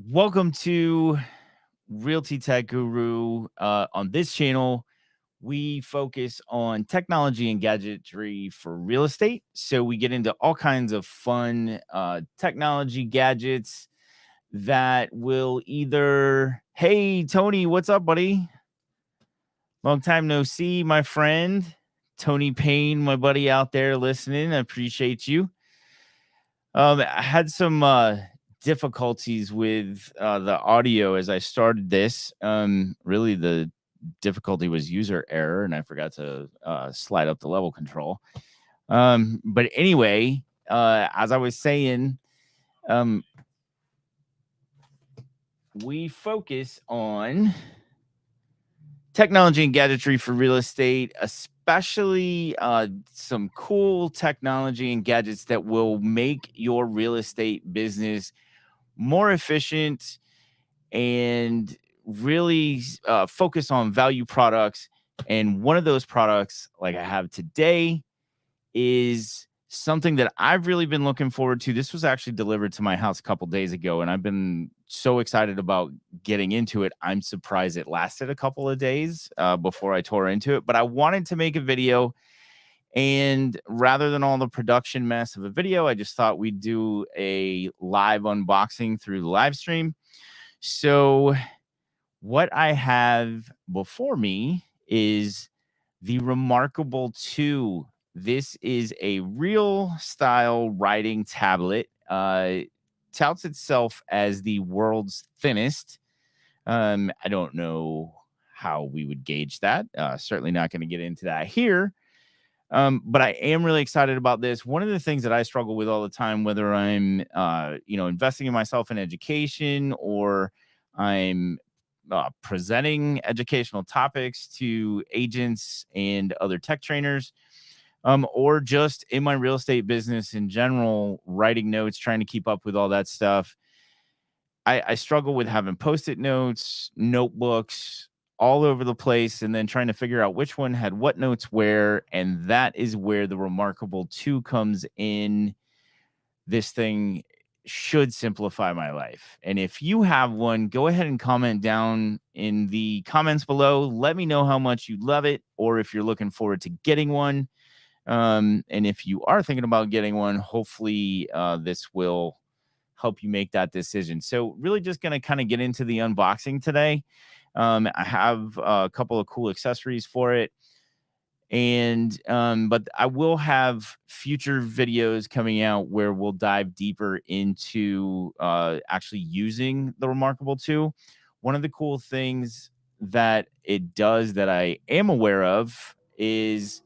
Welcome to Realty Tech Guru. On this channel, we focus on technology and gadgetry for real estate. So we get into all kinds of fun technology gadgets that will either, hey, Tony, what's up, buddy? Long time no see, my friend. Tony Payne, my buddy out there listening. I appreciate you. I had some difficulties with the audio as I started this. Really, the difficulty was user error, and I forgot to slide up the level control. But anyway, as I was saying, um, we focus on technology and gadgetry for real estate, especially some cool technology and gadgets that will make your real estate business more efficient and really focus on value products. And one of those products, like I have today, is something that I've really been looking forward to. This was actually delivered to my house a couple days ago, and I've been so excited about getting into it. I'm surprised it lasted a couple of days before I tore into it, but I wanted to make a video. And rather than all the production mess of a video, I just thought we'd do a live unboxing through the live stream. So what I have before me is the reMarkable 2. This is a real style writing tablet. Touts itself as the world's thinnest. I don't know how we would gauge that. Certainly not going to get into that here. But I am really excited about this. One of the things that I struggle with all the time, whether I'm, investing in myself in education or I'm presenting educational topics to agents and other tech trainers, or just in my real estate business in general, writing notes, trying to keep up with all that stuff. I struggle with having post-it notes, notebooks all over the place, and then trying to figure out which one had what notes where. And that is where the reMarkable 2 comes in. This thing should simplify my life. And if you have one, go ahead and comment down in the comments below. Let me know how much you love it, or if you're looking forward to getting one. And if you are thinking about getting one, hopefully this will help you make that decision. So really just going to kind of get into the unboxing today. I have a couple of cool accessories for it. And but I will have future videos coming out where we'll dive deeper into actually using the reMarkable 2. One of the cool things that it does that I am aware of is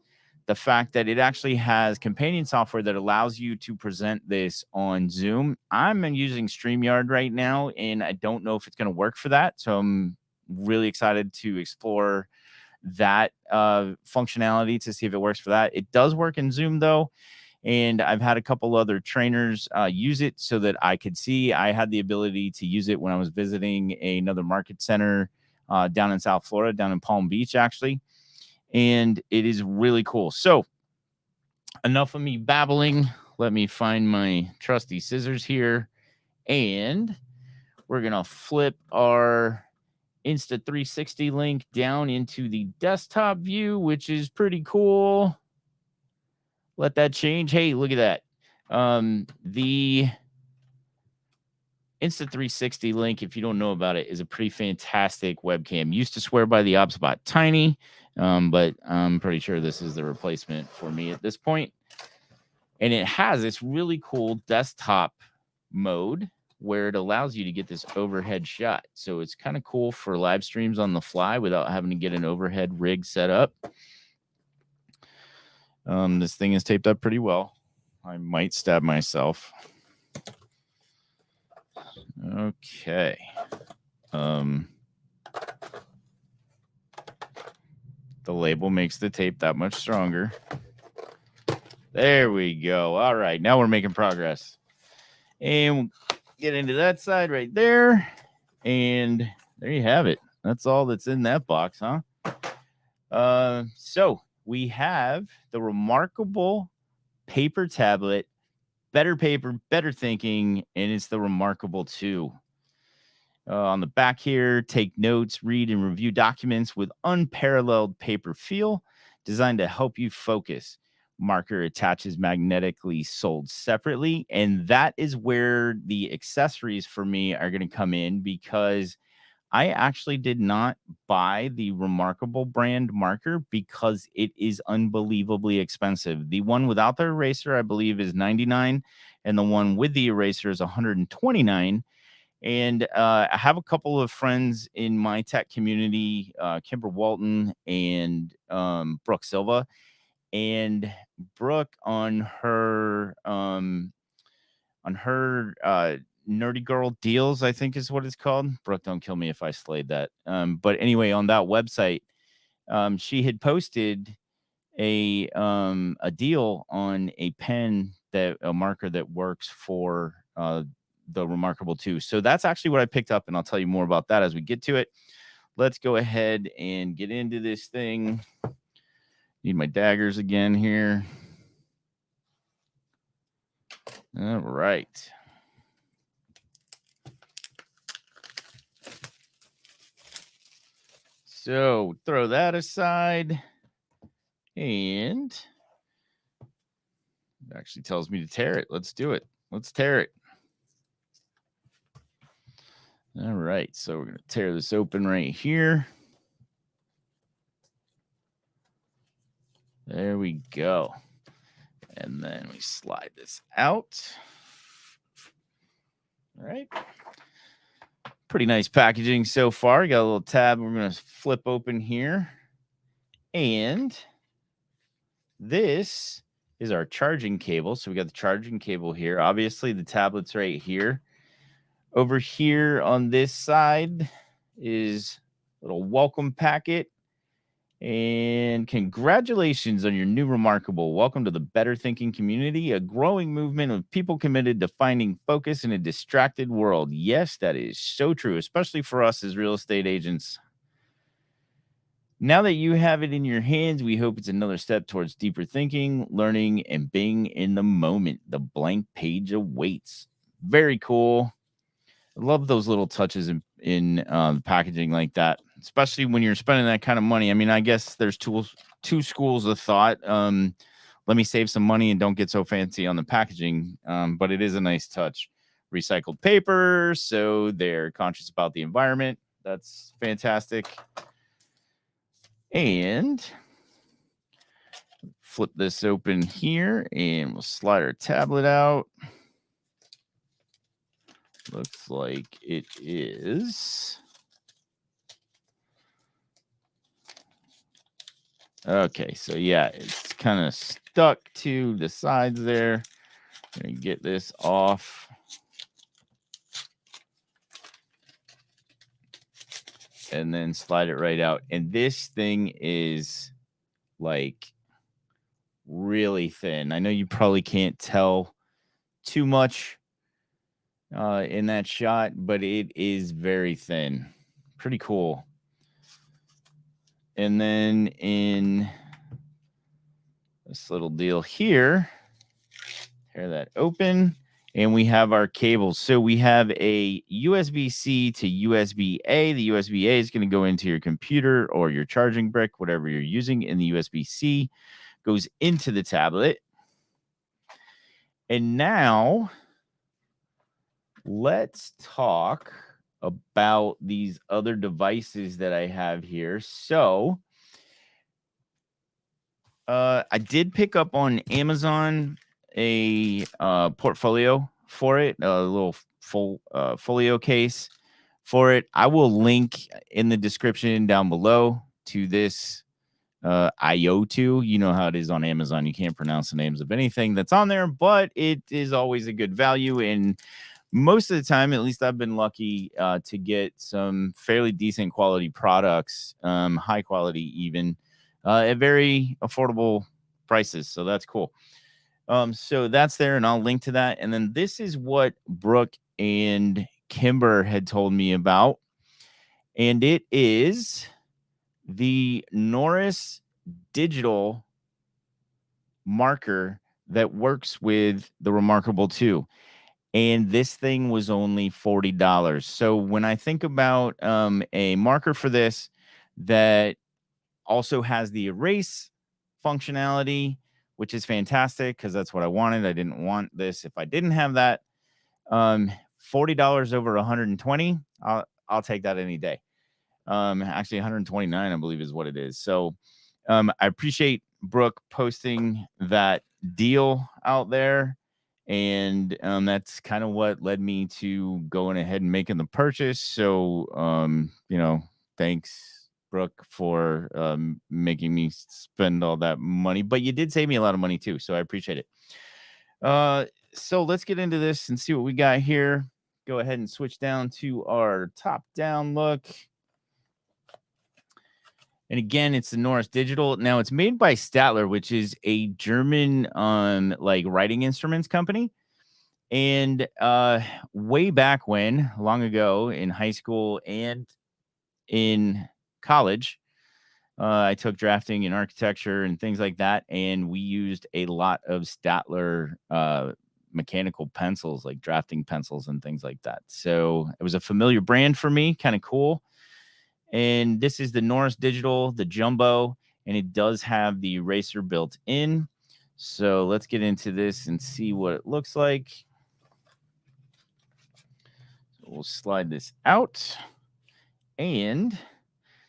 the fact that it actually has companion software that allows you to present this on Zoom. I'm using StreamYard right now, and I don't know if it's going to work for that. So I'm really excited to explore that functionality to see if it works for that. It does work in Zoom though, and I've had a couple other trainers use it so that I could see. I had the ability to use it when I was visiting another market center down in South Florida, down in Palm Beach actually, and it is really cool. So enough of me babbling. Let me find my trusty scissors here, and we're gonna flip our Insta360 link down into the desktop view, which is pretty cool. Let that change. Hey, look at that. The Insta360 link, if you don't know about it, is a pretty fantastic webcam. Used to swear by the OpsBot Tiny, but I'm pretty sure this is the replacement for me at this point. And it has this really cool desktop mode where it allows you to get this overhead shot. So it's kind of cool for live streams on the fly without having to get an overhead rig set up. This thing is taped up pretty well. I might stab myself. Okay. The label makes the tape that much stronger. There we go. All right, now we're making progress. And we'll get into that side right there. And there you have it. That's all that's in that box, huh? So we have the reMarkable paper tablet, better paper, better thinking, and it's the reMarkable 2. On the back here, take notes, read, and review documents with unparalleled paper feel, designed to help you focus. Marker attaches magnetically, sold separately. And that is where the accessories for me are going to come in, because I actually did not buy the reMarkable brand marker because it is unbelievably expensive. The one without the eraser, I believe, is $99, and the one with the eraser is $129. And I have a couple of friends in my tech community, Kimber Walton and Brooke Silva. And Brooke on her Nerdy Girl Deals, I think is what it's called. Brooke, don't kill me if I slayed that. But anyway, on that website, she had posted a deal on a marker that works for the reMarkable 2. So that's actually what I picked up, and I'll tell you more about that as we get to it. Let's go ahead and get into this thing. Need my daggers again here. All right. So throw that aside, and it actually tells me to tear it. Let's do it. Let's tear it. All right, so we're going to tear this open right here. There we go. And then we slide this out. All right. Pretty nice packaging so far. Got a little tab we're going to flip open here. And this is our charging cable. So we got the charging cable here. Obviously, the tablet's right here. Over here on this side is a little welcome packet. And congratulations on your new reMarkable. Welcome to the Better Thinking community, a growing movement of people committed to finding focus in a distracted world. Yes, that is so true, especially for us as real estate agents. Now that you have it in your hands, we hope it's another step towards deeper thinking, learning, and being in the moment. The blank page awaits. Very cool. I love those little touches in the packaging like that, especially when you're spending that kind of money. I mean, I guess there's two schools of thought. Let me save some money and don't get so fancy on the packaging, but it is a nice touch. Recycled paper, so they're conscious about the environment. That's fantastic. And flip this open here, and we'll slide our tablet out. Looks like it is. Okay, so yeah, it's kind of stuck to the sides there. I'm going to get this off. And then slide it right out. And this thing is like really thin. I know you probably can't tell too much in that shot, but it is very thin. Pretty cool. And then in this little deal here, tear that open, and we have our cables. So we have a USB-C to USB-A. The USB-A is going to go into your computer or your charging brick, whatever you're using, and the USB-C goes into the tablet. And now let's talk about these other devices that I have here. So I did pick up on Amazon a portfolio for it, a little full folio case for it. I will link in the description down below to this Ayotu. You know how it is on Amazon. You can't pronounce the names of anything that's on there, but it is always a good value. And most of the time, at least I've been lucky to get some fairly decent quality products, high quality even, at very affordable prices. So that's cool. So that's there, and I'll link to that. And then this is what Brooke and Kimber had told me about. And it is the Noris digital marker that works with the reMarkable 2. and this thing was only $40. So when I think about a marker for this that also has the erase functionality, which is fantastic because that's what I wanted. I didn't want this if I didn't have that. $40 over 120, I'll take that any day. Actually 129, I believe, is what it is. So I appreciate Brooke posting that deal out there. And that's kind of what led me to going ahead and making the purchase. So, thanks, Brooke, for making me spend all that money. But you did save me a lot of money too, so I appreciate it. So let's get into this and see what we got here. Go ahead and switch down to our top-down look. And again, it's the Noris Digital. Now, it's made by Staedtler, which is a German writing instruments company. And way back when, long ago in high school and in college, I took drafting and architecture and things like that, and we used a lot of Staedtler mechanical pencils, like drafting pencils and things like that. So it was a familiar brand for me, kind of cool. And this is the Noris Digital, the Jumbo, and it does have the eraser built in. So let's get into this and see what it looks like. So we'll slide this out, and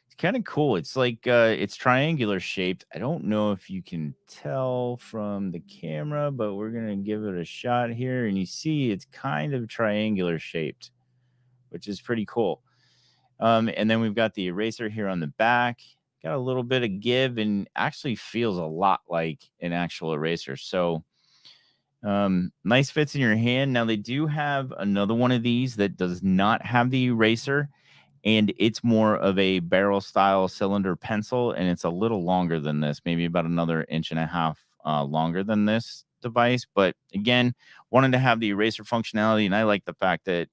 it's kind of cool. It's like it's triangular shaped. I don't know if you can tell from the camera, but we're gonna give it a shot here, and you see it's kind of triangular shaped, which is pretty cool. And then we've got the eraser here on the back. Got a little bit of give and actually feels a lot like an actual eraser. So nice fits in your hand. Now they do have another one of these that does not have the eraser, and it's more of a barrel style cylinder pencil, and it's a little longer than this, maybe about another 1.5 inches longer than this device. But again, wanted to have the eraser functionality, and I like the fact that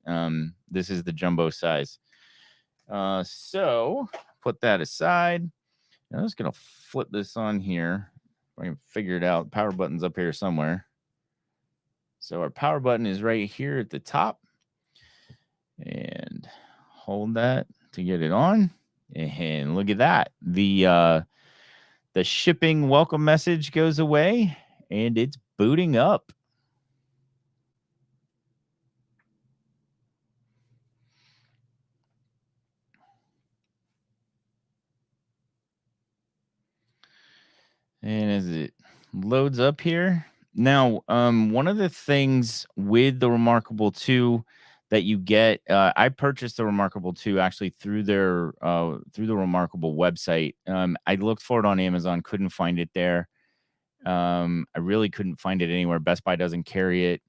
this is the jumbo size. So put that aside. Now I'm just going to flip this on here. I can figure it out. Power button's up here somewhere. So our power button is right here at the top. And hold that to get it on. And look at that. The shipping welcome message goes away, and it's booting up. And as it loads up here, now, one of the things with the reMarkable 2 that you get, I purchased the reMarkable 2 actually through their through the reMarkable website. I looked for it on Amazon, couldn't find it there. I really couldn't find it anywhere. Best Buy doesn't carry it.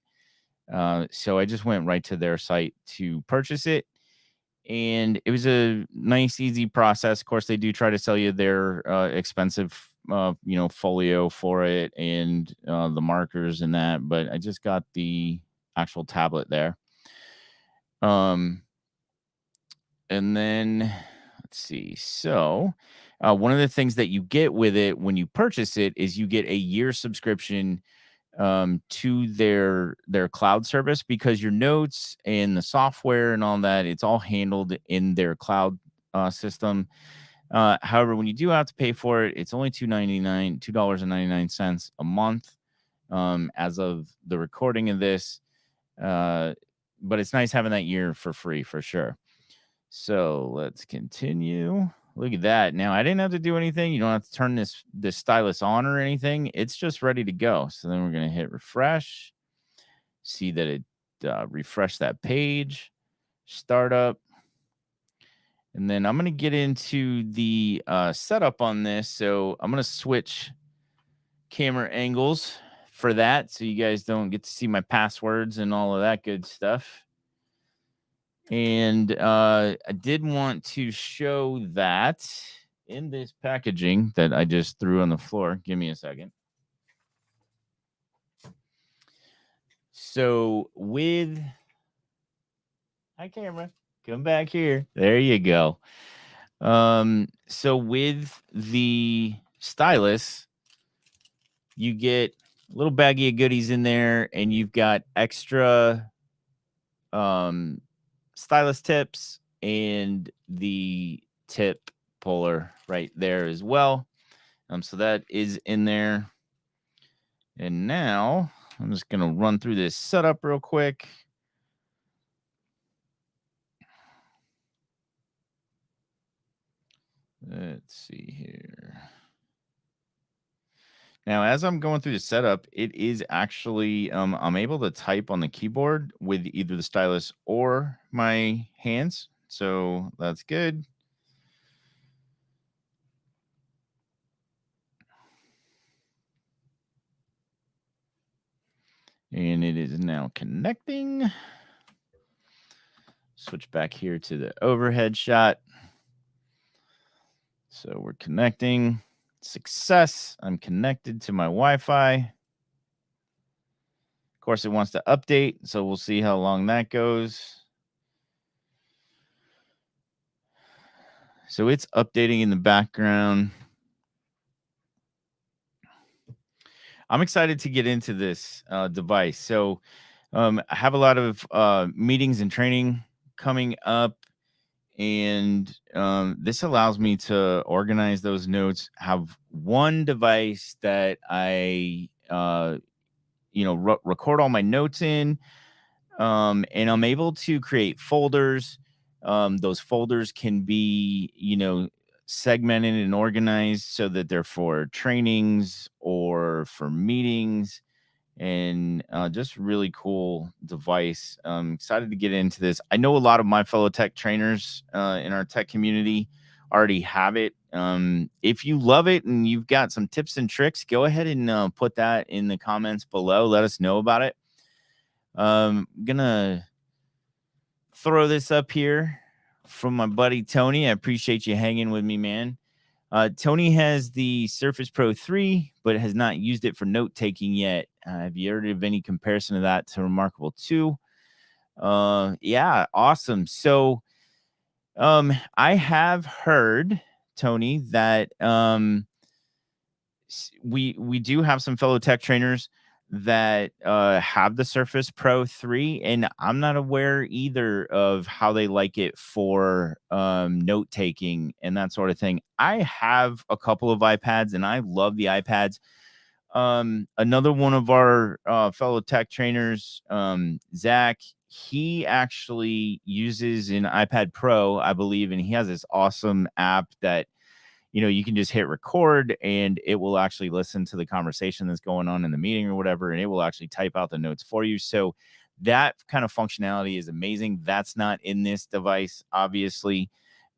So I just went right to their site to purchase it. And it was a nice, easy process. Of course, they do try to sell you their expensive, folio for it and the markers and that. But I just got the actual tablet there. And then let's see. So one of the things that you get with it when you purchase it is you get a year subscription to their cloud service, because your notes and the software and all that, it's all handled in their cloud system. However, when you do have to pay for it, it's only $2.99 a month as of the recording of this. But it's nice having that year for free for sure. So let's continue. Look at that. Now, I didn't have to do anything. You don't have to turn this stylus on or anything. It's just ready to go. So then we're going to hit refresh. See that it refresh that page. Startup. And then I'm going to get into the setup on this. So I'm going to switch camera angles for that, so you guys don't get to see my passwords and all of that good stuff. And I did want to show that in this packaging that I just threw on the floor. Give me a second. So with... Hi, camera. Come back here. There you go. So with the stylus, you get a little baggie of goodies in there, and you've got extra um, stylus tips and the tip puller right there as well. So that is in there. And now I'm just going to run through this setup real quick. Let's see here. Now, as I'm going through the setup, it is actually, I'm able to type on the keyboard with either the stylus or my hands. So that's good. And it is now connecting. Switch back here to the overhead shot. So we're connecting. Success. I'm connected to my Wi-Fi. Of course, it wants to update, so we'll see how long that goes. So it's updating in the background. I'm excited to get into this device. So I have a lot of meetings and training coming up, and this allows me to organize those notes, have one device that I record all my notes in, and I'm able to create folders. Those folders can be segmented and organized so that they're for trainings or for meetings, and just really cool device. I'm excited to get into this. I know a lot of my fellow tech trainers in our tech community already have it. If you love it and you've got some tips and tricks, go ahead and put that in the comments below. Let us know about it. I'm gonna throw this up here from my buddy Tony. I appreciate you hanging with me, man. Tony has the Surface Pro 3, but has not used it for note taking yet. Have you heard of any comparison of that to reMarkable 2? Yeah, awesome. So, I have heard, Tony, that we do have some fellow tech trainers that have the Surface Pro 3, and I'm not aware either of how they like it for note taking and that sort of thing. I have a couple of iPads and I love the iPads. Another one of our fellow tech trainers, Zach, he actually uses an iPad Pro, I believe, and he has this awesome app that you can just hit record and it will actually listen to the conversation that's going on in the meeting or whatever, and it will actually type out the notes for you. So that kind of functionality is amazing. That's not in this device, obviously.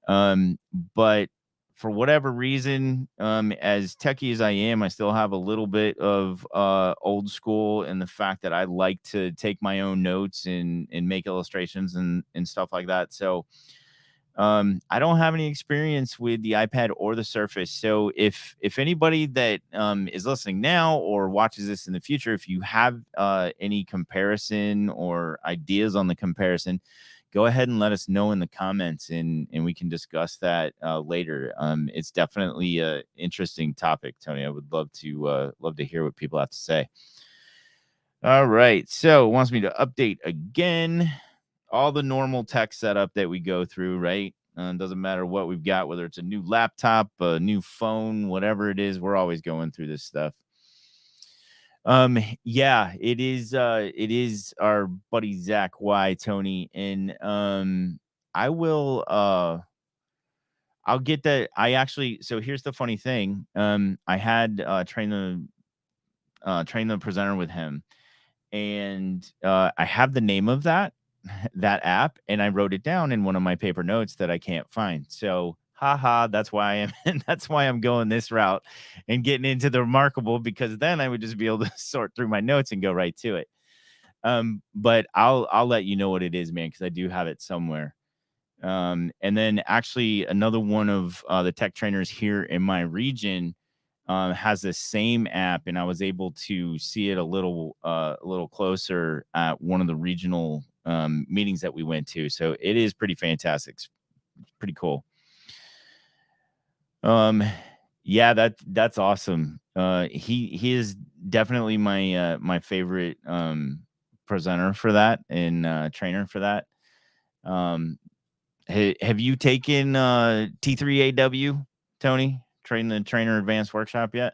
But for whatever reason, as techie as I am, I still have a little bit of old school in the fact that I like to take my own notes and make illustrations and stuff like that. So I don't have any experience with the iPad or the Surface. So if anybody that is listening now or watches this in the future, if you have any comparison or ideas on the comparison, go ahead and let us know in the comments, and we can discuss that later. It's definitely an interesting topic, Tony. I would love to hear what people have to say. All right, so it wants me to update again. All the normal tech setup that we go through, right? Doesn't matter what we've got, whether it's a new laptop, a new phone, whatever it is, we're always going through this stuff. Yeah, it is our buddy Zach Y, Tony, and I will I'll get that. So here's the funny thing. I had train the presenter with him, and I have the name of that app, and I wrote it down in one of my paper notes that I can't find. So, haha, that's why that's why I'm going this route and getting into the reMarkable, because then I would just be able to sort through my notes and go right to it. But I'll let you know what it is, man, because I do have it somewhere. And then actually another one of the tech trainers here in my region has the same app, and I was able to see it a little closer at one of the regional meetings that we went to. So it is pretty fantastic. It's pretty cool. Yeah, that's awesome. He is definitely my my favorite presenter for that and trainer for that. Have you taken T3AW, Tony? Train the Trainer Advanced Workshop yet?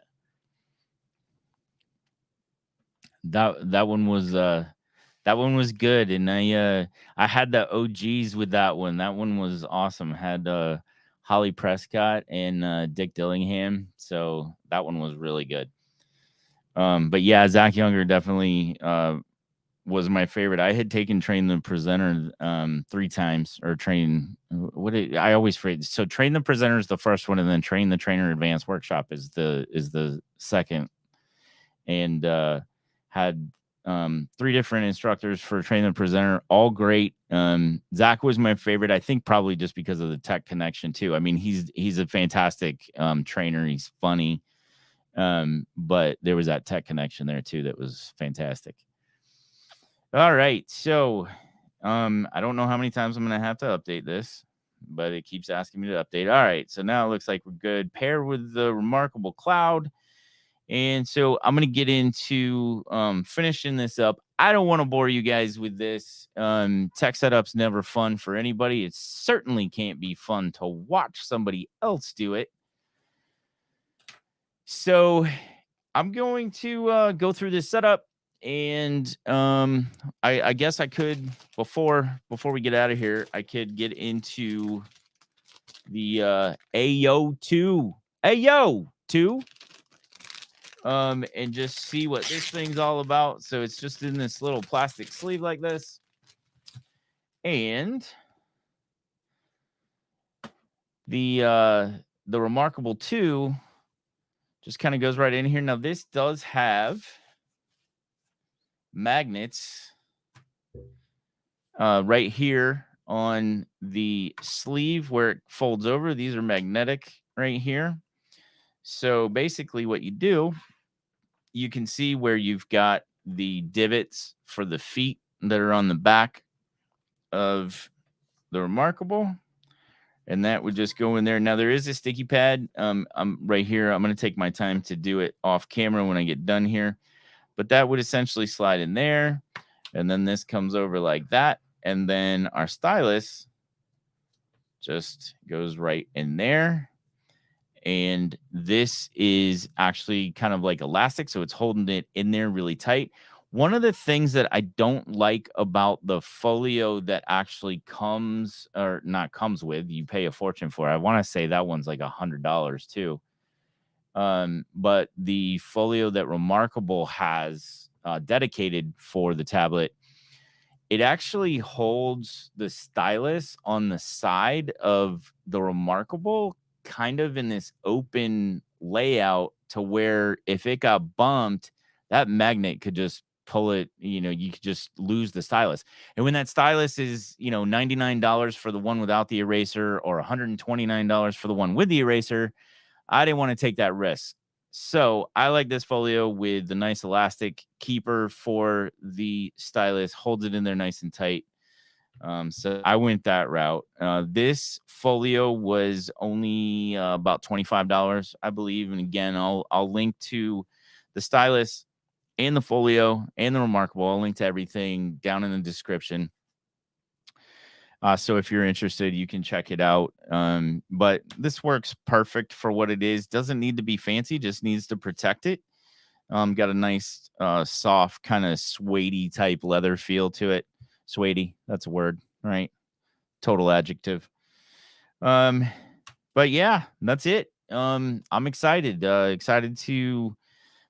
That one was good, and I had the OGs with that one. That one was awesome. Had Holly Prescott and Dick Dillingham, so that one was really good. But yeah, Zach Younger definitely was my favorite. I had taken Train the Presenter 3 times, or I always forget. So Train the Presenter is the first one, and then Train the Trainer Advanced Workshop is the second. And had 3 different instructors for Train the Presenter, all great. Zach was my favorite, I think probably just because of the tech connection too. I mean, he's a fantastic trainer. He's funny. But there was that tech connection there too that was fantastic. All right, so I don't know how many times I'm going to have to update this, but it keeps asking me to update. All right, so now it looks like we're good. Pair with the reMarkable Cloud. And so I'm going to get into finishing this up. I don't want to bore you guys with this. Tech setup's never fun for anybody. It certainly can't be fun to watch somebody else do it. So I'm going to go through this setup. And I guess I could, before we get out of here, I could get into the Ayotu and just see what this thing's all about. So it's just in this little plastic sleeve like this. And the reMarkable 2 just kind of goes right in here. Now this does have magnets right here on the sleeve where it folds over. These are magnetic right here. So basically what you do, you can see where you've got the divots for the feet that are on the back of the reMarkable, and that would just go in there. Now there is a sticky pad. I'm right here. I'm going to take my time to do it off camera when I get done here, but that would essentially slide in there, and then this comes over like that, and then our stylus just goes right in there. And this is actually kind of like elastic, so it's holding it in there really tight. One of the things that I don't like about the Folio that actually comes, or not comes with, you pay a fortune for it. I want to say that one's like $100 too. But the Folio that reMarkable has dedicated for the tablet, it actually holds the stylus on the side of the reMarkable kind of in this open layout to where if it got bumped, that magnet could just pull it, you could just lose the stylus. And when that stylus is, $99 for the one without the eraser or $129 for the one with the eraser, I didn't want to take that risk. So I like this Folio with the nice elastic keeper for the stylus, holds it in there nice and tight. So I went that route. This Folio was only about $25, I believe. And again, I'll link to the stylus and the Folio and the reMarkable. I'll link to everything down in the description. So if you're interested, you can check it out. But this works perfect for what it is. Doesn't need to be fancy, just needs to protect it. Got a nice, soft, kind of suede type leather feel to it. Suede, that's a word, right? Total adjective. But yeah, that's it. I'm excited. Excited to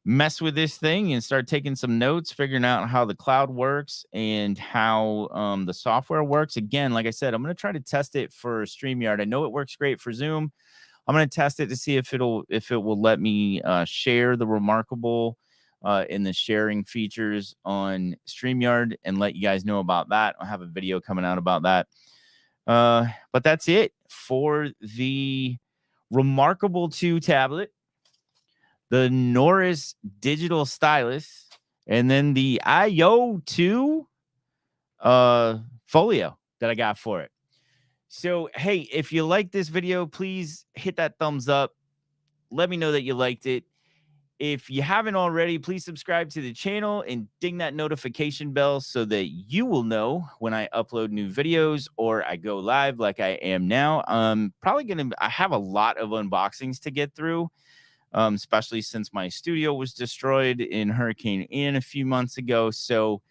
mess with this thing and start taking some notes, figuring out how the cloud works and how the software works. Again, like I said, I'm going to try to test it for StreamYard. I know it works great for Zoom. I'm going to test it to see if it will let me share the reMarkable in the sharing features on StreamYard and let you guys know about that. I'll have a video coming out about that. But that's it for the reMarkable 2 tablet, the Noris digital stylus, and then the Ayotu Folio that I got for it. So, hey, if you like this video, please hit that thumbs up. Let me know that you liked it. If you haven't already, please subscribe to the channel and ding that notification bell so that you will know when I upload new videos or I go live like I am now. I have a lot of unboxings to get through, especially since my studio was destroyed in Hurricane Ian a few months ago. So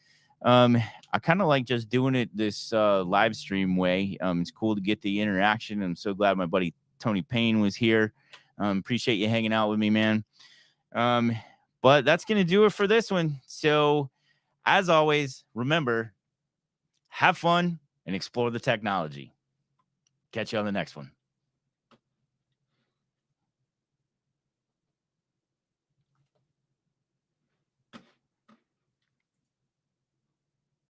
I kind of like just doing it this live stream way. It's cool to get the interaction. I'm so glad my buddy Tony Payne was here. Appreciate you hanging out with me, man. But that's going to do it for this one. So as always, remember, have fun and explore the technology. Catch you on the next one.